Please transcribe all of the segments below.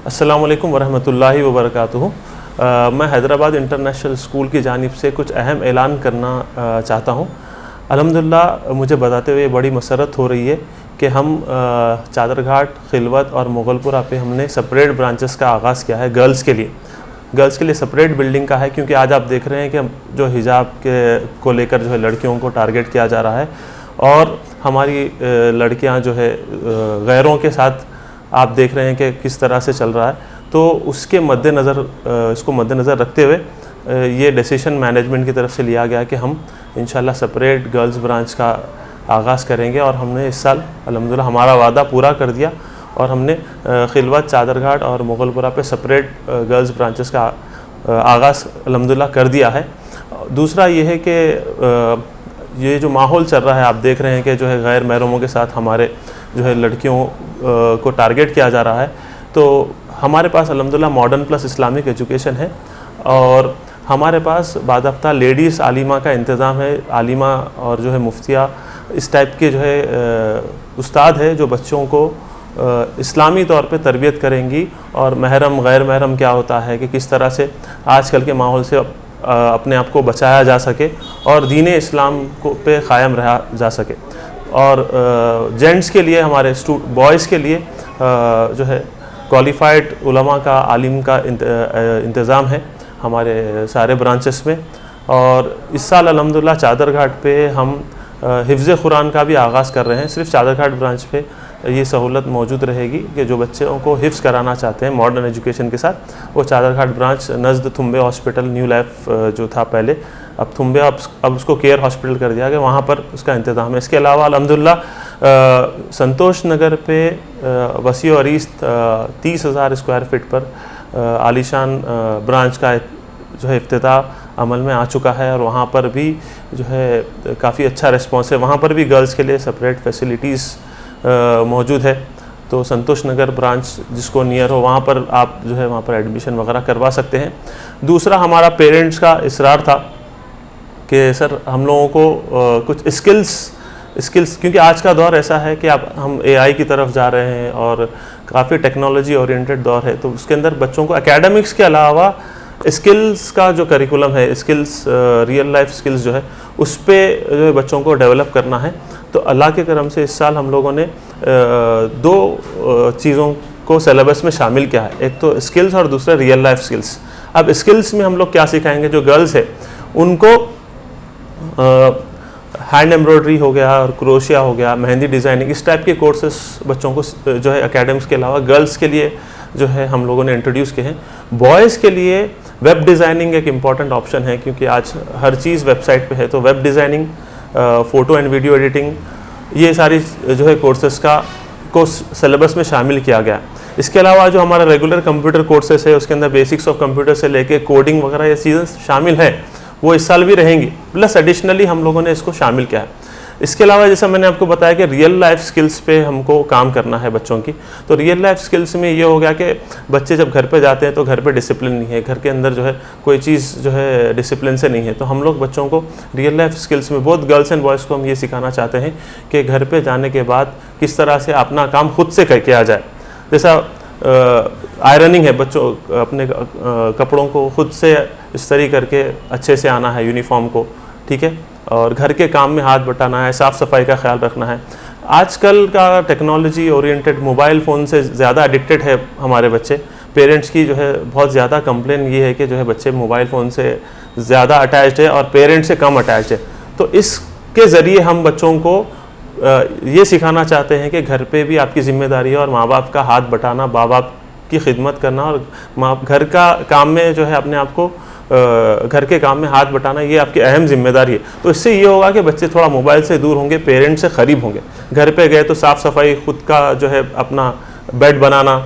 अस्सलामु अलैकुम वरहमतुल्लाहि वबरकातुहू। मैं हैदराबाद इंटरनेशनल स्कूल की जानिब से कुछ अहम ऐलान करना चाहता हूँ। अल्हम्दुलिल्लाह मुझे बताते हुए बड़ी मसरत हो रही है कि हम चादरघाट, खिलवत और मुगलपुरा पे हमने सेपरेट ब्रांचेस का आगाज़ किया है गर्ल्स के लिए। गर्ल्स के लिए सेपरेट बिल्डिंग का है, क्योंकि आज आप देख रहे हैं कि जो हिजाब के को लेकर जो है लड़कियों को टारगेट किया जा रहा है और हमारी लड़कियां जो है गैरों के साथ आप देख रहे हैं कि किस तरह से चल रहा है। तो उसके इसको मद्देनज़र रखते हुए ये डिसीजन मैनेजमेंट की तरफ से लिया गया कि हम इंशाल्लाह सेपरेट गर्ल्स ब्रांच का आगाज़ करेंगे और हमने इस साल अल्हम्दुलिल्लाह हमारा वादा पूरा कर दिया और हमने खिलवत, चादरघाट और मुगलपुरा पे सेपरेट गर्ल्स ब्रांचेस का आगाज़ अल्हम्दुलिल्लाह कर दिया है। दूसरा ये है कि ये जो माहौल चल रहा है, आप देख रहे हैं कि जो है गैर महरमों के साथ हमारे जो है लड़कियों को टारगेट किया जा रहा है। तो हमारे पास अल्हम्दुलिल्लाह मॉडर्न प्लस इस्लामिक एजुकेशन है और हमारे पास बाज़ाब्ता लेडीज़ आलिमा का इंतज़ाम है। आलिमा और जो है मुफ्तिया इस टाइप के जो है उस्ताद है जो बच्चों को इस्लामी तौर पे तरबियत करेंगी और महरम गैर महरम क्या होता है कि किस तरह से आजकल के माहौल से अपने आप को बचाया जा सके और दीन इस्लाम को पे क़ायम रहा जा सके। और जेंट्स के लिए, हमारे बॉयज़ के लिए जो है क्वालिफ़ाइड उलमा का, आलिम का इंतज़ाम है हमारे सारे ब्रांचेस में। और इस साल अल्हम्दुलिल्लाह चादरघाट पे हम हिफ्ज़ कुरान का भी आगाज़ कर रहे हैं। सिर्फ चादरघाट ब्रांच पे ये सहूलत मौजूद रहेगी कि जो बच्चों को हिफ्ज़ कराना चाहते हैं मॉडर्न एजुकेशन के साथ, वो चादरघाट ब्रांच नज़द थुम्बे हॉस्पिटल न्यू लाइफ जो था पहले, अब थुम्बे अब उसको केयर हॉस्पिटल कर दिया गया, वहाँ पर उसका इंतज़ाम है। इसके अलावा अल्हम्दुलिल्लाह संतोष नगर पे वसी और अरीज़ 30,000 स्क्वायर फीट पर आलीशान ब्रांच का जो है इफ्तिताह अमल में आ चुका है और वहाँ पर भी जो है काफ़ी अच्छा रिस्पॉन्स है। वहाँ पर भी गर्ल्स के लिए सेपरेट फैसिलिटीज़ मौजूद है। तो संतोष नगर ब्रांच जिसको नियर हो वहाँ पर आप जो है वहाँ पर एडमिशन वगैरह करवा सकते हैं। दूसरा, हमारा पेरेंट्स का इसरार था कि सर हम लोगों को कुछ स्किल्स क्योंकि आज का दौर ऐसा है कि हम AI की तरफ जा रहे हैं और काफ़ी टेक्नोलॉजी ओरिएंटेड दौर है। तो उसके अंदर बच्चों को एकेडमिक्स के अलावा स्किल्स का जो करिकुलम है, स्किल्स रियल लाइफ स्किल्स जो है उस पर जो है बच्चों को डेवलप करना है। तो अल्लाह के करम से इस साल हम लोगों ने 2 चीज़ों को सिलेबस में शामिल किया है, एक तो स्किल्स और दूसरा रियल लाइफ स्किल्स। अब स्किल्स में हम लोग क्या सिखाएंगे, जो गर्ल्स है उनको हैंड एम्ब्रॉयडरी हो गया और क्रोशिया हो गया, मेहंदी डिज़ाइनिंग, इस टाइप के कोर्सेस बच्चों को जो है एकेडमिक्स के अलावा गर्ल्स के लिए जो है हम लोगों ने इंट्रोड्यूस किए हैं। बॉयज़ के लिए वेब डिज़ाइनिंग एक इम्पॉर्टेंट ऑप्शन है, क्योंकि आज हर चीज़ वेबसाइट पे है। तो web designing, photo and video editing, ये सारी जो है कोर्सेज़ को सिलेबस में शामिल किया गया। इसके अलावा जो हमारा रेगुलर कंप्यूटर कोर्सेस है उसके अंदर बेसिक्स ऑफ कंप्यूटर से लेके कोडिंग वगैरह ये चीज़ें शामिल हैं, वो इस साल भी रहेंगी। प्लस एडिशनली हम लोगों ने इसको शामिल किया है। इसके अलावा जैसा मैंने आपको बताया कि रियल लाइफ स्किल्स पे हमको काम करना है बच्चों की। तो रियल लाइफ स्किल्स में ये हो गया कि बच्चे जब घर पे जाते हैं तो घर पे डिसिप्लिन नहीं है, घर के अंदर जो है कोई चीज़ जो है डिसिप्लिन से नहीं है। तो हम लोग बच्चों को रियल लाइफ स्किल्स में बोथ गर्ल्स एंड बॉयज़ को हम ये सिखाना चाहते हैं कि घर पे जाने के बाद किस तरह से अपना काम खुद से किया जाए। जैसा आयरनिंग है, बच्चों अपने कपड़ों को खुद से इस्त्री करके अच्छे से आना है यूनिफॉर्म को, ठीक है, और घर के काम में हाथ बटाना है, साफ़ सफाई का ख्याल रखना है। आजकल का टेक्नोलॉजी ओरिएंटेड मोबाइल फ़ोन से ज़्यादा एडिक्टेड है हमारे बच्चे। पेरेंट्स की जो है बहुत ज़्यादा कंप्लेन ये है कि जो है बच्चे मोबाइल फ़ोन से ज़्यादा अटैच्ड है और पेरेंट्स से कम अटैच्ड है। तो इसके ज़रिए हम बच्चों को ये सिखाना चाहते हैं कि घर पे भी आपकी ज़िम्मेदारी है और माँ बाप का हाथ बटाना, माँ बाप की खिदमत करना और घर का काम में जो है अपने आप को घर के काम में हाथ बटाना, ये आपकी अहम जिम्मेदारी है। तो इससे ये होगा कि बच्चे थोड़ा मोबाइल से दूर होंगे, पेरेंट्स से करीब होंगे। घर पे गए तो साफ़ सफाई, खुद का जो है अपना बेड बनाना,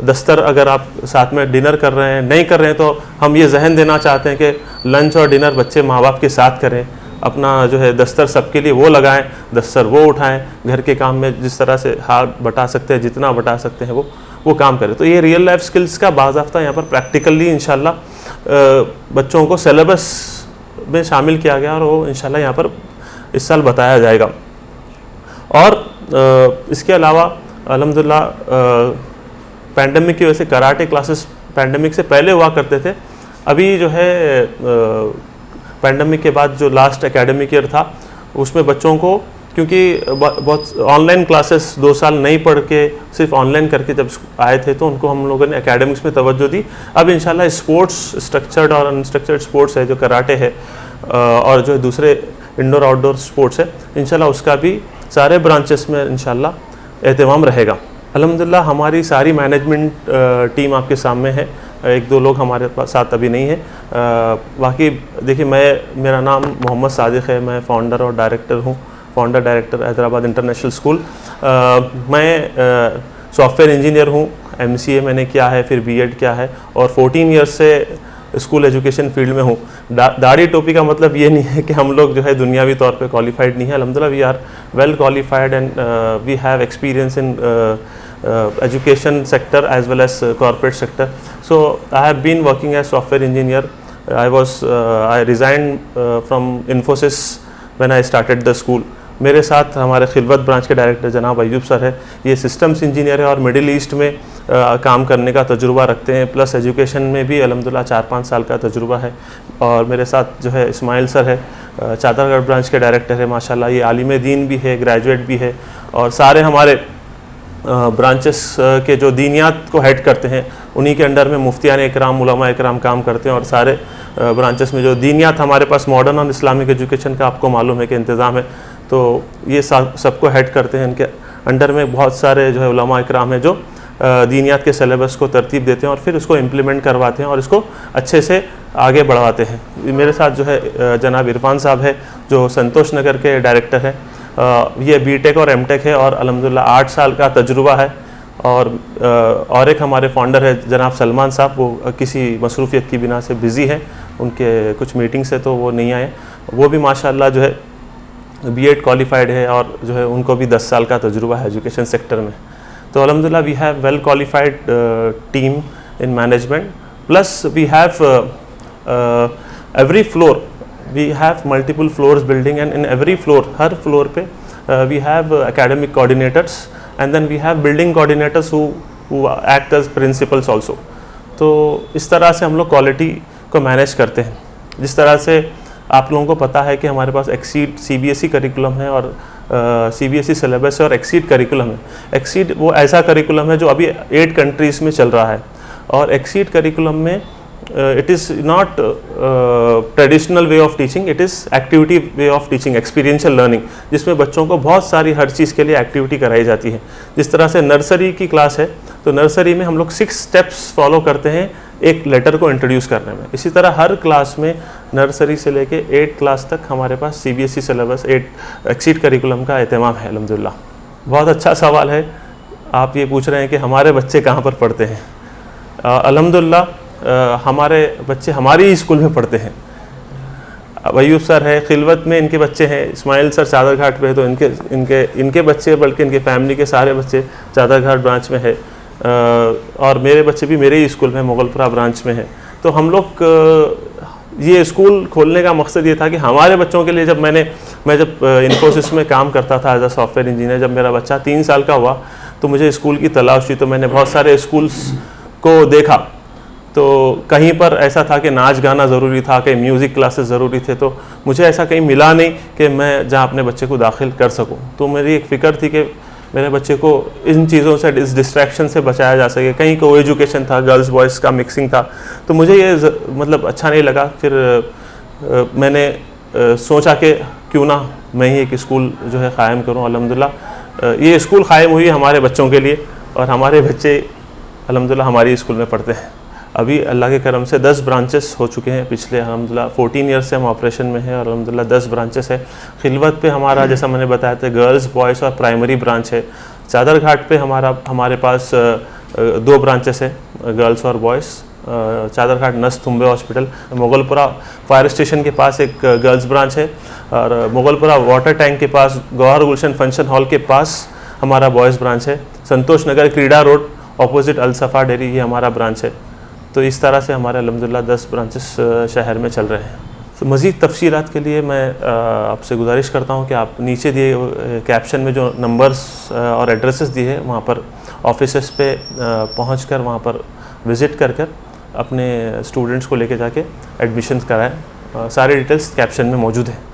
दस्तर, अगर आप साथ में डिनर कर रहे हैं, नहीं कर रहे हैं तो हम ये जहन देना चाहते हैं कि लंच और डिनर बच्चे माँ बाप के साथ करें। अपना जो है दस्तर सबके लिए वो लगाएं, दस्तर वो उठाएं, घर के काम में जिस तरह से हाथ बटा सकते हैं, जितना बटा सकते हैं वो काम करें। तो ये रियल लाइफ स्किल्स का बाज़ाब्ता यहाँ पर प्रैक्टिकली इंशाल्लाह बच्चों को सिलेबस में शामिल किया गया और वो इंशाल्लाह यहाँ पर इस साल बताया जाएगा। और इसके अलावा अल्हम्दुलिल्लाह पैंडमिक की वजह से कराटे क्लासेस पैंडमिक से पहले हुआ करते थे। अभी जो है पैंडमिक के बाद जो लास्ट एकेडमिक ईयर था उसमें बच्चों को, क्योंकि बहुत ऑनलाइन क्लासेस 2 साल नहीं पढ़ के सिर्फ ऑनलाइन करके जब आए थे, तो उनको हम लोगों ने एकेडमिक्स में तवज्जो दी। अब इंशाल्लाह स्पोर्ट्स, स्ट्रक्चर्ड और अनस्ट्रक्चर्ड स्पोर्ट्स है, जो कराटे है और जो दूसरे इंडोर आउटडोर स्पोर्ट्स है, इंशाल्लाह उसका भी सारे ब्रांचेस में इंशाल्लाह एहतमाम रहेगा। अल्हम्दुलिल्लाह हमारी सारी मैनेजमेंट टीम आपके सामने है, 1-2 लोग हमारे साथ अभी नहीं है। बाकी देखिए, मेरा नाम मोहम्मद सादिक है, मैं फाउंडर और डायरेक्टर हूँ, founder director Hyderabad international school. मैं सॉफ्टवेयर इंजीनियर हूँ, MCA मैंने किया है, फिर B.Ed किया है और 14 ईयर्स से स्कूल एजुकेशन फील्ड में हूँ। दाढ़ी टोपी का मतलब ये नहीं है कि हम लोग जो है दुनियावी तौर पे क्वालिफाइड नहीं है। अल्हम्दुलिल्लाह we are well qualified and we have experience in education sector as well as corporate sector. So I have been working as software engineer. I resigned from Infosys when I started the school. मेरे साथ हमारे Khilwat branch के director जनाब Ayub sir है, ये systems engineer है और middle east में काम करने का तजुर्बा रखते हैं, प्लस एजुकेशन में भी अल्हम्दुलिल्लाह 4-5 साल का तजुर्बा है। और मेरे साथ जो है इस्माइल सर है, चादरगढ़ ब्रांच के डायरेक्टर है, माशाल्लाह ये आलिम दीन भी है, ग्रेजुएट भी है। और सारे हमारे ब्रांचेस के जो दीनियात को हेड करते हैं उन्हीं के अंडर में मुफ्तियान इकराम, उलमा इकराम काम करते हैं। और सारे ब्रांचेस में जो दीनियात हमारे पास मॉडर्न और इस्लामिक एजुकेशन का आपको मालूम है कि इंतज़ाम है, तो ये सबको हेड करते हैं। इनके अंडर में बहुत सारे जो है उलमा इकराम हैं जो दीनियात के सिलेबस को तरतीब देते हैं और फिर उसको इम्प्लीमेंट करवाते हैं और इसको अच्छे से आगे बढ़ाते हैं। मेरे साथ जो है जनाब इरफान साहब है जो संतोष नगर के डायरेक्टर हैं। ये B.Tech और M.Tech है और अल्हम्दुलिल्लाह 8 साल का तजुर्बा है। और एक हमारे फाउंडर है जनाब सलमान साहब, वो किसी मसरूफियत की बिना से बिज़ी हैं, उनके कुछ मीटिंग से तो वो नहीं आए। वो भी माशाल्लाह जो है B.Ed क्वालिफाइड है और जो है उनको भी 10 साल का तजुर्बा है एजुकेशन सेक्टर में। तो अल्हम्दुलिल्लाह we have well qualified team in management, plus we have every floor, we have multiple floors building and in every floor, हर फ्लोर पे we have academic coordinators and then we have building coordinators who act as principals also. तो इस तरह से हम लोग quality को manage करते हैं। जिस तरह से आप लोगों को पता है कि हमारे पास एक्सीड CBSE करिकुलम है और CBSE सिलेबस है और एक्सीड करिकुलम है। एक्सीड वो ऐसा करिकुलम है जो अभी 8 कंट्रीज़ में चल रहा है और एक्सीड करिकुलम में it is not traditional way of teaching, it is activity way of teaching, experiential learning, जिसमें बच्चों को बहुत सारी हर चीज़ के लिए एक्टिविटी कराई जाती है। जिस तरह से नर्सरी की क्लास है तो नर्सरी में हम लोग 6 स्टेप्स फॉलो करते हैं एक लेटर को इंट्रोड्यूस करने में। इसी तरह हर क्लास में नर्सरी से लेके 8 क्लास तक हमारे पास CBSE सिलेबस 8 एक्सीड करिकुलम का एहतमाम है अल्हम्दुलिल्लाह। बहुत अच्छा सवाल है, आप ये पूछ रहे हैं कि हमारे बच्चे कहाँ पर पढ़ते हैं। अल्हम्दुलिल्लाह हमारे बच्चे हमारी ही स्कूल में पढ़ते हैं। अयूब सर है खिलवत में, इनके बच्चे हैं, इस्माइल सर चादरघाट पे है तो इनके बच्चे, बल्कि इनके फैमिली के सारे बच्चे चादरघाट ब्रांच में है। और मेरे बच्चे भी मेरे ही स्कूल में मुगलपुरा ब्रांच में है। तो हम लोग ये स्कूल खोलने का मकसद ये था कि हमारे बच्चों के लिए, मैं जब इन्फोसिस में काम करता था एज अ सॉफ्टवेयर इंजीनियर, जब मेरा बच्चा 3 साल का हुआ तो मुझे स्कूल की तलाश हुई। तो मैंने बहुत सारे स्कूल्स को देखा, तो कहीं पर ऐसा था कि नाच गाना ज़रूरी था, कि म्यूज़िक क्लासेस ज़रूरी थे, तो मुझे ऐसा कहीं मिला नहीं कि मैं जहाँ अपने बच्चे को दाखिल कर सकूँ। तो मेरी एक फ़िक्र थी कि मेरे बच्चे को इन चीज़ों से, इस डिस्ट्रैक्शन से बचाया जा सके। कहीं को एजुकेशन था, गर्ल्स बॉयज़ का मिक्सिंग था, तो मुझे ये मतलब अच्छा नहीं लगा। फिर मैंने सोचा कि क्यों ना मैं ही एक स्कूल जो है क़ायम करूँ। अल्हम्दुलिल्लाह ये स्कूल क़ायम हुई हमारे बच्चों के लिए और हमारे बच्चे अल्हम्दुलिल्लाह हमारी स्कूल में पढ़ते हैं। अभी अल्लाह के करम से 10 ब्रांचेस हो चुके हैं पिछले अल्हम्दुलिल्लाह 14 ईयर्स से हम ऑपरेशन में हैं और अल्हम्दुलिल्लाह 10 ब्रांचेस है। खिलवत पे हमारा, जैसा मैंने बताया था, गर्ल्स बॉयज़ और प्राइमरी ब्रांच है। चादरघाट पे हमारे पास 2 ब्रांचेस है, गर्ल्स और बॉयज़। चादरघाट नस तुम्बे हॉस्पिटल, मुगलपुरा फायर स्टेशन के पास एक गर्ल्स ब्रांच है और मुगलपुरा वाटर टैंक के पास गौहर गुलशन फंक्शन हॉल के पास हमारा बॉयज़ ब्रांच है। संतोष नगर क्रीडा रोड ऑपोजिट अलसफ़ा डेयरी, ये हमारा ब्रांच है। तो इस तरह से हमारे अल्हम्दुलिल्लाह 10 ब्रांचेस शहर में चल रहे हैं। तो मज़ीद तफसीलात के लिए मैं आपसे गुजारिश करता हूँ कि आप नीचे दिए कैप्शन में जो नंबर्स और एड्रेसेस दिए हैं वहाँ पर ऑफिसेस पे पहुँच कर वहाँ पर विज़िट कर अपने स्टूडेंट्स को लेके जाके एडमिशन्स कराएं। सारे डिटेल्स कैप्शन में मौजूद हैं।